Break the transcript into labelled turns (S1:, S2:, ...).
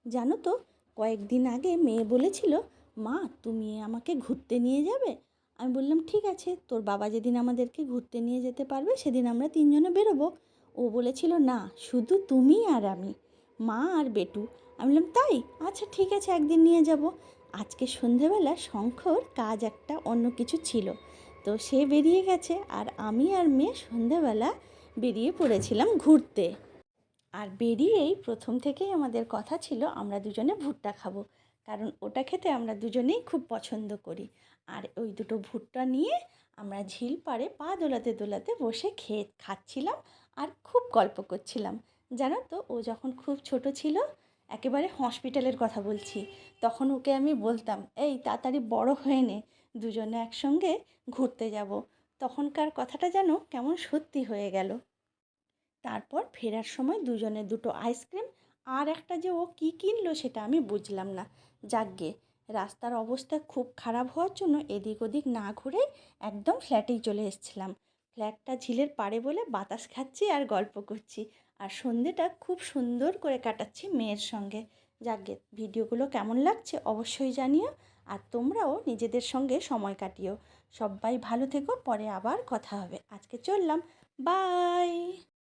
S1: জানো তো, কয়েকদিন আগে মেয়ে বলেছিল, মা তুমি আমাকে ঘুরতে নিয়ে যাবে? আমি বললাম ঠিক আছে, তোর বাবা যেদিন আমাদেরকে ঘুরতে নিয়ে যেতে পারবে সেদিন আমরা তিনজনে বেরোবো। ও বলেছিল না, শুধু তুমি আর আমি, মা আর বেটু। আমি বললাম তাই, আচ্ছা ঠিক আছে, একদিন নিয়ে যাব। আজকে সন্ধেবেলা শঙ্কর কাজ একটা অন্য কিছু ছিল, তো সে বেরিয়ে গেছে আর আমি আর মেয়ে সন্ধেবেলা বেরিয়ে পড়েছিলাম ঘুরতে। আর বেরিয়েই প্রথম থেকেই আমাদের কথা ছিল আমরা দুজনে ভুট্টা খাবো, কারণ ওটা খেতে আমরা দুজনেই খুব পছন্দ করি। আর ওই দুটো ভুট্টা নিয়ে আমরা ঝিল পাড়ে পা দোলাতে দোলাতে বসে খাচ্ছিলাম আর খুব গল্প করছিলাম। জানো তো, ও যখন খুব ছোট ছিল, একেবারে হসপিটালের কথা বলছি, তখন ওকে আমি বলতাম এই তাড়াতাড়ি বড় হয়ে নে, দুজনে একসঙ্গে ঘুরতে যাব। তখনকার কথাটা যেন কেমন সত্যি হয়ে গেল। তারপর ফেরার সময় দুজনে দুটো আইসক্রিম আর একটা যে ও কী কিনলো সেটা আমি বুঝলাম না। যাকগে, রাস্তার অবস্থা খুব খারাপ হওয়ার জন্য এদিক ওদিক না ঘুরে একদম ফ্ল্যাটেই চলে এসেছিলাম। ফ্ল্যাটটা ঝিলের পাড়ে বলে বাতাস খাচ্ছি আর গল্প করছি, আর সন্ধেটা খুব সুন্দর করে কাটাচ্ছি মেয়ের সঙ্গে। যাকগে, ভিডিওগুলো কেমন লাগছে অবশ্যই জানিও, আর তোমরাও নিজেদের সঙ্গে সময় কাটিও। সবাই ভালো থেকো, পরে আবার কথা হবে। আজকে চললাম, বাই।